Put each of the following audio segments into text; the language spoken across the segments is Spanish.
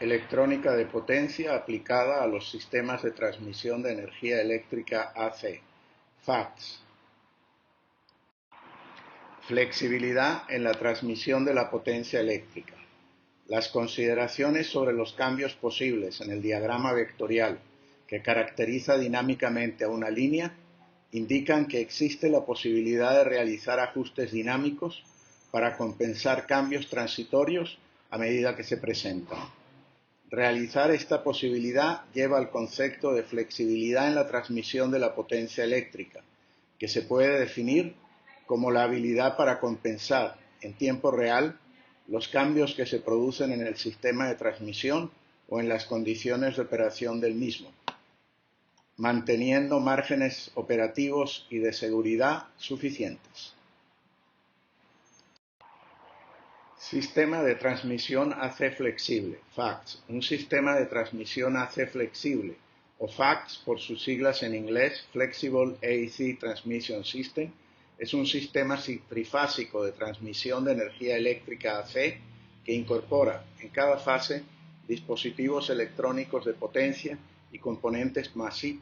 Electrónica de potencia aplicada a los sistemas de transmisión de energía eléctrica AC, FACTS. Flexibilidad en la transmisión de la potencia eléctrica. Las consideraciones sobre los cambios posibles en el diagrama vectorial que caracteriza dinámicamente a una línea indican que existe la posibilidad de realizar ajustes dinámicos para compensar cambios transitorios a medida que se presentan. Realizar esta posibilidad lleva al concepto de flexibilidad en la transmisión de la potencia eléctrica, que se puede definir como la habilidad para compensar en tiempo real los cambios que se producen en el sistema de transmisión o en las condiciones de operación del mismo, manteniendo márgenes operativos y de seguridad suficientes. Sistema de transmisión AC flexible, FACTS. Un sistema de transmisión AC flexible, o FACTS por sus siglas en inglés, Flexible AC Transmission System, es un sistema trifásico de transmisión de energía eléctrica AC que incorpora en cada fase dispositivos electrónicos de potencia y componentes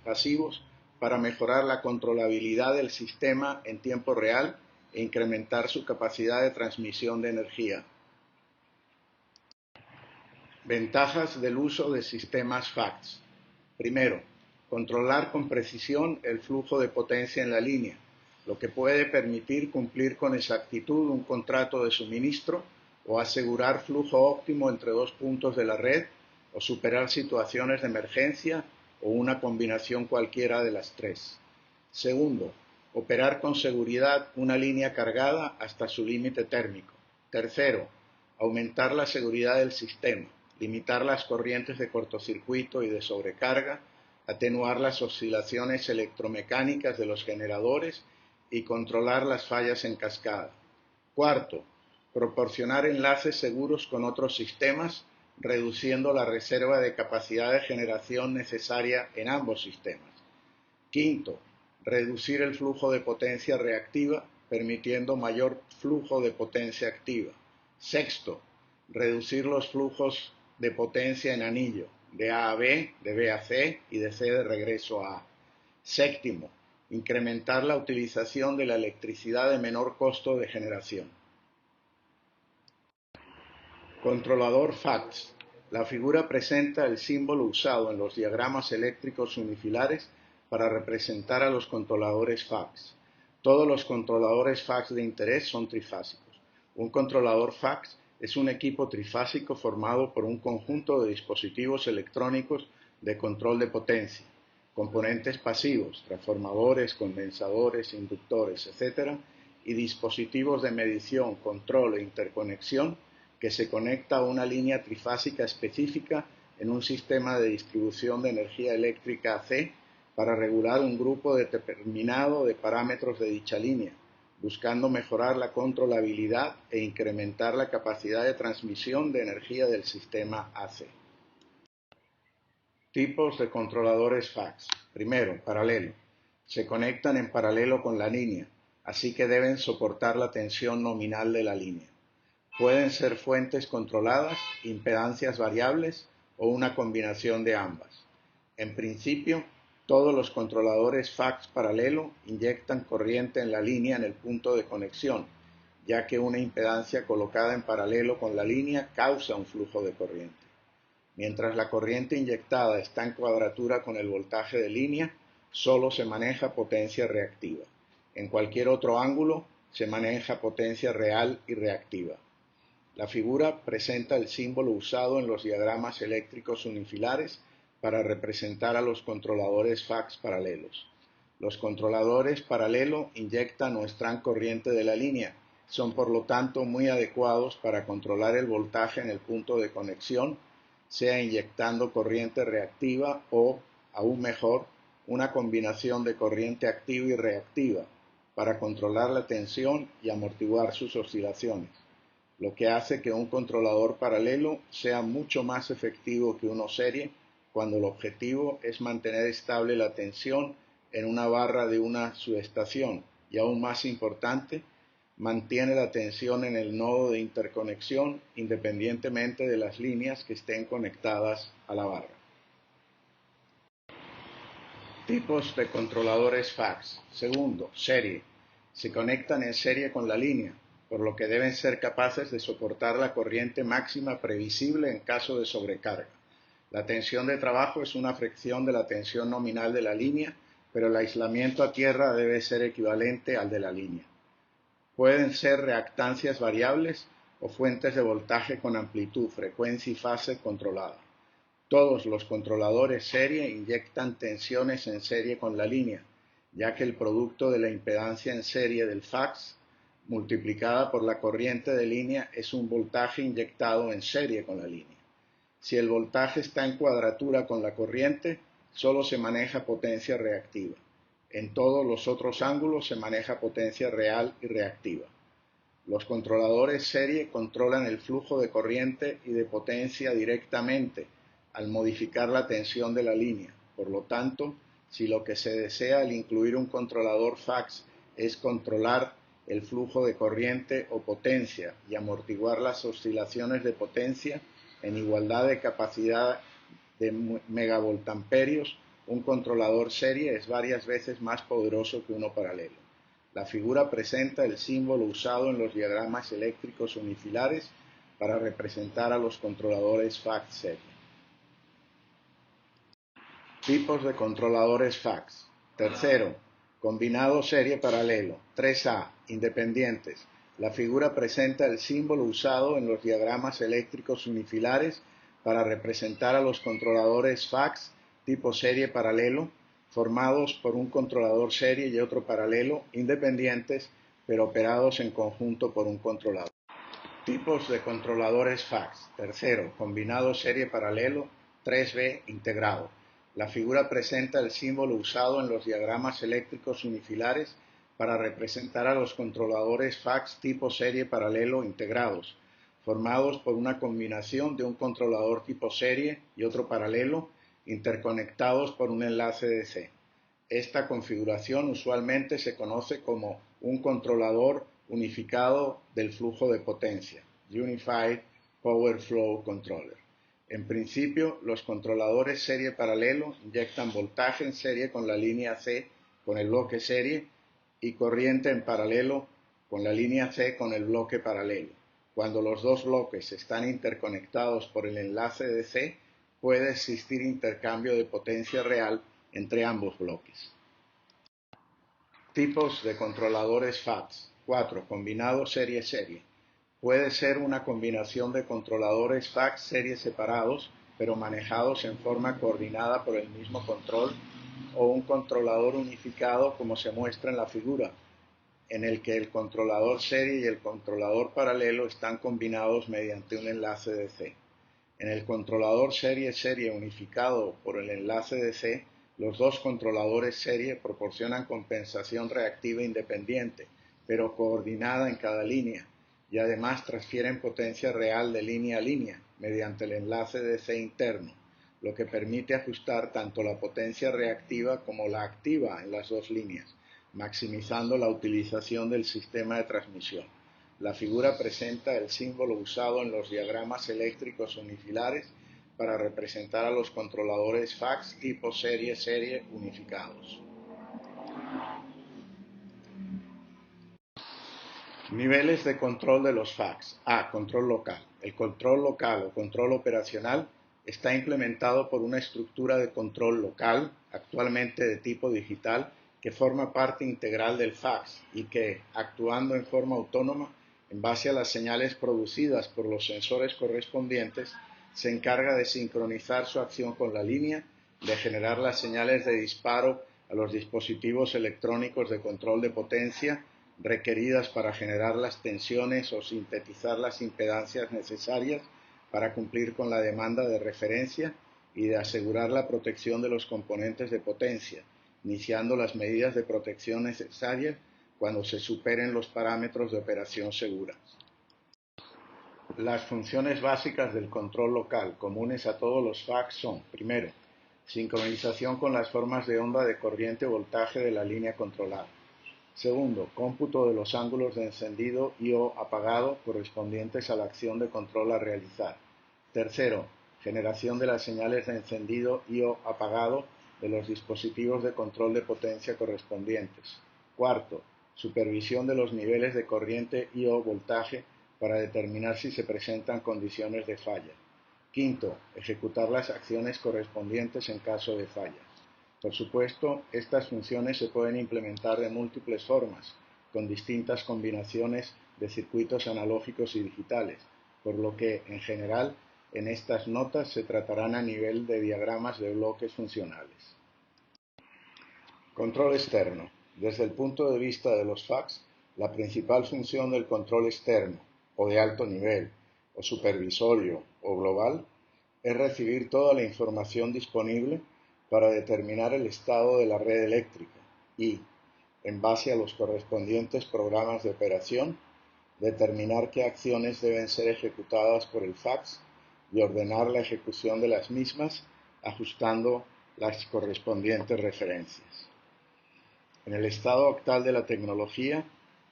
pasivos para mejorar la controlabilidad del sistema en tiempo real e incrementar su capacidad de transmisión de energía. Ventajas del uso de sistemas FACTS. Primero, controlar con precisión el flujo de potencia en la línea, lo que puede permitir cumplir con exactitud un contrato de suministro o asegurar flujo óptimo entre dos puntos de la red o superar situaciones de emergencia o una combinación cualquiera de las tres. Segundo, operar con seguridad una línea cargada hasta su límite térmico. Tercero, aumentar la seguridad del sistema, limitar las corrientes de cortocircuito y de sobrecarga, atenuar las oscilaciones electromecánicas de los generadores y controlar las fallas en cascada. Cuarto, proporcionar enlaces seguros con otros sistemas, reduciendo la reserva de capacidad de generación necesaria en ambos sistemas. Quinto, reducir el flujo de potencia reactiva, permitiendo mayor flujo de potencia activa. Sexto, reducir los flujos de potencia en anillo, de A a B, de B a C y de C de regreso a A. Séptimo, incrementar la utilización de la electricidad de menor costo de generación. Controlador FACTS. La figura presenta el símbolo usado en los diagramas eléctricos unifilares para representar a los controladores FACTS. Todos los controladores FACTS de interés son trifásicos. Un controlador FACTS es un equipo trifásico formado por un conjunto de dispositivos electrónicos de control de potencia, componentes pasivos, transformadores, condensadores, inductores, etc., y dispositivos de medición, control e interconexión que se conecta a una línea trifásica específica en un sistema de distribución de energía eléctrica AC para regular un grupo determinado de parámetros de dicha línea, buscando mejorar la controlabilidad e incrementar la capacidad de transmisión de energía del sistema AC. Tipos de controladores FACTS. Primero, paralelo. Se conectan en paralelo con la línea, así que deben soportar la tensión nominal de la línea. Pueden ser fuentes controladas, impedancias variables o una combinación de ambas. En principio, todos los controladores FACTS paralelo inyectan corriente en la línea en el punto de conexión, ya que una impedancia colocada en paralelo con la línea causa un flujo de corriente. Mientras la corriente inyectada está en cuadratura con el voltaje de línea, solo se maneja potencia reactiva. En cualquier otro ángulo se maneja potencia real y reactiva. La figura presenta el símbolo usado en los diagramas eléctricos unifilares para representar a los controladores FACTS paralelos. Los controladores paralelo inyectan o extraen corriente de la línea, son por lo tanto muy adecuados para controlar el voltaje en el punto de conexión, sea inyectando corriente reactiva o, aún mejor, una combinación de corriente activa y reactiva para controlar la tensión y amortiguar sus oscilaciones, lo que hace que un controlador paralelo sea mucho más efectivo que uno serie cuando el objetivo es mantener estable la tensión en una barra de una subestación y, aún más importante, mantiene la tensión en el nodo de interconexión independientemente de las líneas que estén conectadas a la barra. Tipos de controladores fax. Segundo, serie. Se conectan en serie con la línea, por lo que deben ser capaces de soportar la corriente máxima previsible en caso de sobrecarga. La tensión de trabajo es una fracción de la tensión nominal de la línea, pero el aislamiento a tierra debe ser equivalente al de la línea. Pueden ser reactancias variables o fuentes de voltaje con amplitud, frecuencia y fase controlada. Todos los controladores serie inyectan tensiones en serie con la línea, ya que el producto de la impedancia en serie del fax multiplicada por la corriente de línea es un voltaje inyectado en serie con la línea. Si el voltaje está en cuadratura con la corriente, solo se maneja potencia reactiva. En todos los otros ángulos se maneja potencia real y reactiva. Los controladores serie controlan el flujo de corriente y de potencia directamente al modificar la tensión de la línea. Por lo tanto, si lo que se desea al incluir un controlador fax es controlar el flujo de corriente o potencia y amortiguar las oscilaciones de potencia en igualdad de capacidad de megavoltamperios, un controlador serie es varias veces más poderoso que uno paralelo. La figura presenta el símbolo usado en los diagramas eléctricos unifilares para representar a los controladores fax serie. Tipos de controladores fax. Tercero, combinado serie paralelo. 3A, independientes. La figura presenta el símbolo usado en los diagramas eléctricos unifilares para representar a los controladores fax tipo serie paralelo, formados por un controlador serie y otro paralelo, independientes, pero operados en conjunto por un controlador. Tipos de controladores fax. Tercero, combinado serie paralelo. 3B, integrado. La figura presenta el símbolo usado en los diagramas eléctricos unifilares para representar a los controladores fax tipo serie paralelo integrados, formados por una combinación de un controlador tipo serie y otro paralelo, interconectados por un enlace DC. Esta configuración usualmente se conoce como un controlador unificado del flujo de potencia, Unified Power Flow Controller. En principio, los controladores serie paralelo inyectan voltaje en serie con la línea C con el bloque serie y corriente en paralelo con la línea C con el bloque paralelo. Cuando los dos bloques están interconectados por el enlace de C, puede existir intercambio de potencia real entre ambos bloques. Tipos de controladores fax. 4. Combinado serie-serie. Puede ser una combinación de controladores fax serie separados, pero manejados en forma coordinada por el mismo control, o un controlador unificado como se muestra en la figura, en el que el controlador serie y el controlador paralelo están combinados mediante un enlace DC. En el controlador serie-serie unificado por el enlace DC, los dos controladores serie proporcionan compensación reactiva independiente, pero coordinada en cada línea, y además transfieren potencia real de línea a línea mediante el enlace DC interno, lo que permite ajustar tanto la potencia reactiva como la activa en las dos líneas, maximizando la utilización del sistema de transmisión. La figura presenta el símbolo usado en los diagramas eléctricos unifilares para representar a los controladores fax tipo serie-serie unificados. Niveles de control de los fax. A. Control local. El control local o control operacional está implementado por una estructura de control local, actualmente de tipo digital, que forma parte integral del fax y que, actuando en forma autónoma, en base a las señales producidas por los sensores correspondientes, se encarga de sincronizar su acción con la línea, de generar las señales de disparo a los dispositivos electrónicos de control de potencia requeridas para generar las tensiones o sintetizar las impedancias necesarias para cumplir con la demanda de referencia y de asegurar la protección de los componentes de potencia, iniciando las medidas de protección necesarias cuando se superen los parámetros de operación segura. Las funciones básicas del control local, comunes a todos los fax, son: primero, sincronización con las formas de onda de corriente o voltaje de la línea controlada. Segundo, cómputo de los ángulos de encendido y o apagado correspondientes a la acción de control a realizar. Tercero, generación de las señales de encendido y o apagado de los dispositivos de control de potencia correspondientes. Cuarto, supervisión de los niveles de corriente y o voltaje para determinar si se presentan condiciones de falla. Quinto, ejecutar las acciones correspondientes en caso de falla. Por supuesto, estas funciones se pueden implementar de múltiples formas, con distintas combinaciones de circuitos analógicos y digitales, por lo que, en general, en estas notas se tratarán a nivel de diagramas de bloques funcionales. Control externo. Desde el punto de vista de los FACS, la principal función del control externo, o de alto nivel, o supervisorio, o global, es recibir toda la información disponible para determinar el estado de la red eléctrica y, en base a los correspondientes programas de operación, determinar qué acciones deben ser ejecutadas por el FACS y ordenar la ejecución de las mismas ajustando las correspondientes referencias. En el estado actual de la tecnología,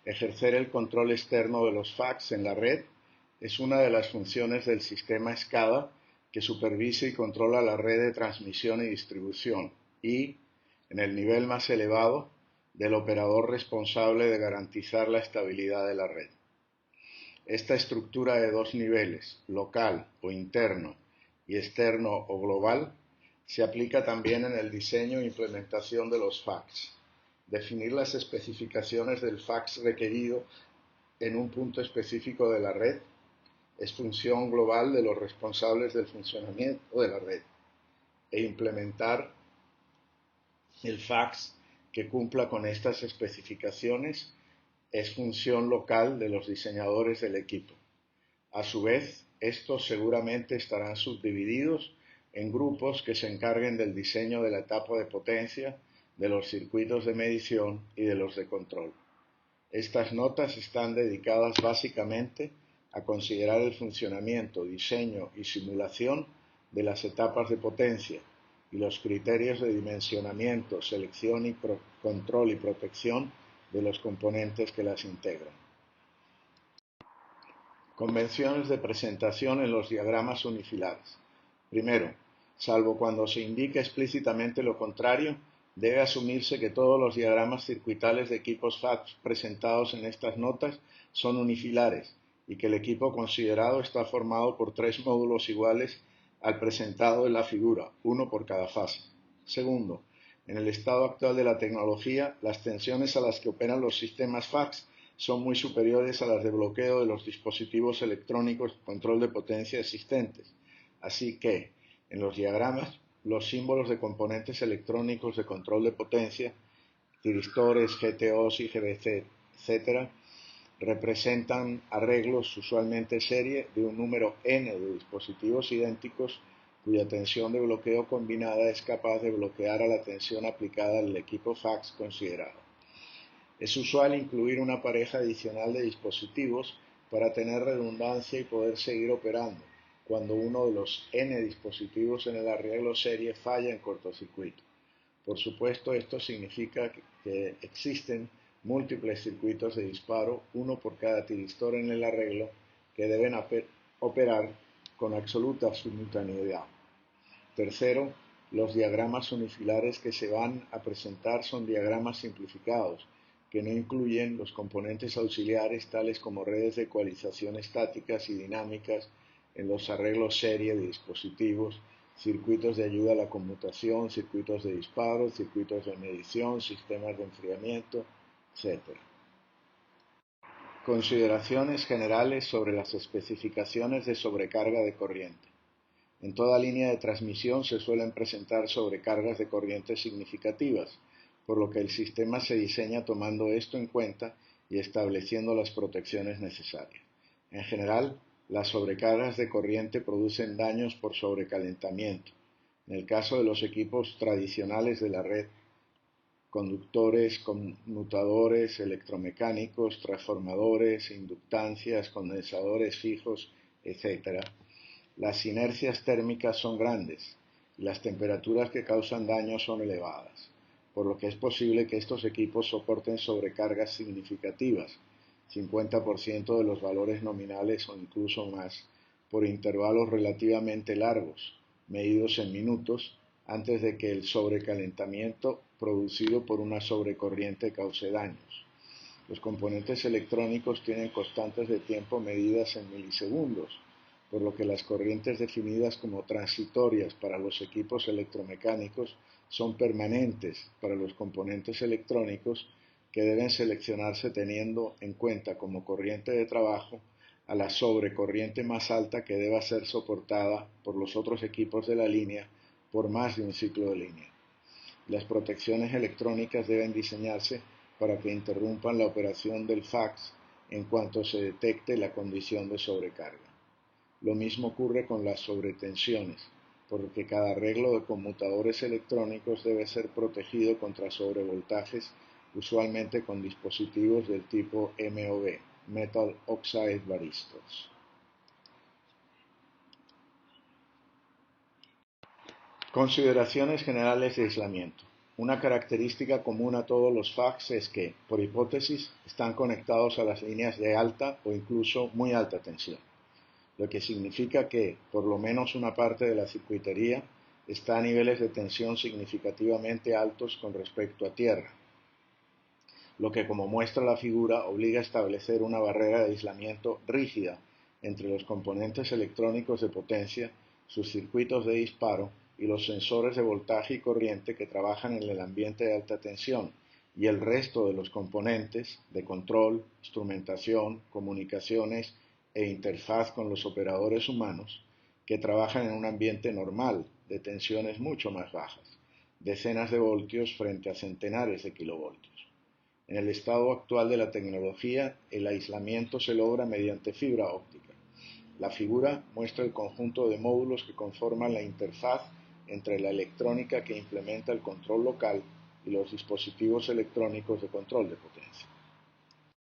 ejercer el control externo de los FACS en la red es una de las funciones del sistema SCADA que supervisa y controla la red de transmisión y distribución y, en el nivel más elevado, del operador responsable de garantizar la estabilidad de la red. Esta estructura de dos niveles, local o interno y externo o global, se aplica también en el diseño e implementación de los FACS. Definir las especificaciones del FACS requerido en un punto específico de la red es función global de los responsables del funcionamiento de la red e implementar el FACS que cumpla con estas especificaciones es función local de los diseñadores del equipo. A su vez, estos seguramente estarán subdivididos en grupos que se encarguen del diseño de la etapa de potencia, de los circuitos de medición y de los de control. Estas notas están dedicadas básicamente a considerar el funcionamiento, diseño y simulación de las etapas de potencia y los criterios de dimensionamiento, selección y control y protección de los componentes que las integran. Convenciones de presentación en los diagramas unifilares. Primero, salvo cuando se indique explícitamente lo contrario, debe asumirse que todos los diagramas circuitales de equipos FACS presentados en estas notas son unifilares y que el equipo considerado está formado por tres módulos iguales al presentado en la figura, uno por cada fase. Segundo, en el estado actual de la tecnología, las tensiones a las que operan los sistemas FACS son muy superiores a las de bloqueo de los dispositivos electrónicos de control de potencia existentes. Así que, en los diagramas, los símbolos de componentes electrónicos de control de potencia, tiristores, GTOs, IGBC, etc., representan arreglos usualmente serie de un número n de dispositivos idénticos cuya tensión de bloqueo combinada es capaz de bloquear a la tensión aplicada al equipo FACS considerado. Es usual incluir una pareja adicional de dispositivos para tener redundancia y poder seguir operando cuando uno de los n dispositivos en el arreglo serie falla en cortocircuito. Por supuesto, esto significa que existen múltiples circuitos de disparo, uno por cada tiristor en el arreglo, que deben operar con absoluta simultaneidad. Tercero, los diagramas unifilares que se van a presentar son diagramas simplificados, que no incluyen los componentes auxiliares tales como redes de ecualización estáticas y dinámicas en los arreglos serie de dispositivos, circuitos de ayuda a la conmutación, circuitos de disparo, circuitos de medición, sistemas de enfriamiento, etc. Consideraciones generales sobre las especificaciones de sobrecarga de corriente. En toda línea de transmisión se suelen presentar sobrecargas de corriente significativas, por lo que el sistema se diseña tomando esto en cuenta y estableciendo las protecciones necesarias. En general, las sobrecargas de corriente producen daños por sobrecalentamiento. En el caso de los equipos tradicionales de la red, conductores, conmutadores, electromecánicos, transformadores, inductancias, condensadores fijos, etc., las inercias térmicas son grandes y las temperaturas que causan daño son elevadas. por lo que es posible que estos equipos soporten sobrecargas significativas, 50% de los valores nominales o incluso más, por intervalos relativamente largos, medidos en minutos, antes de que el sobrecalentamiento producido por una sobrecorriente cause daños. Los componentes electrónicos tienen constantes de tiempo medidas en milisegundos, por lo que las corrientes definidas como transitorias para los equipos electromecánicos son permanentes para los componentes electrónicos, que deben seleccionarse teniendo en cuenta como corriente de trabajo a la sobrecorriente más alta que deba ser soportada por los otros equipos de la línea por más de un ciclo de línea. Las protecciones electrónicas deben diseñarse para que interrumpan la operación del fax en cuanto se detecte la condición de sobrecarga. Lo mismo ocurre con las sobretensiones, porque cada arreglo de conmutadores electrónicos debe ser protegido contra sobrevoltajes, usualmente con dispositivos del tipo MOV, Metal Oxide Varistors. Consideraciones generales de aislamiento. Una característica común a todos los fax es que, por hipótesis, están conectados a las líneas de alta o incluso muy alta tensión, lo que significa que, por lo menos una parte de la circuitería está a niveles de tensión significativamente altos con respecto a tierra, lo que, como muestra la figura, obliga a establecer una barrera de aislamiento rígida entre los componentes electrónicos de potencia, sus circuitos de disparo y los sensores de voltaje y corriente que trabajan en el ambiente de alta tensión, y el resto de los componentes de control, instrumentación, comunicaciones e interfaz con los operadores humanos que trabajan en un ambiente normal de tensiones mucho más bajas, decenas de voltios frente a centenares de kilovoltios. En el estado actual de la tecnología, el aislamiento se logra mediante fibra óptica. La figura muestra el conjunto de módulos que conforman la interfaz entre la electrónica que implementa el control local y los dispositivos electrónicos de control de potencia.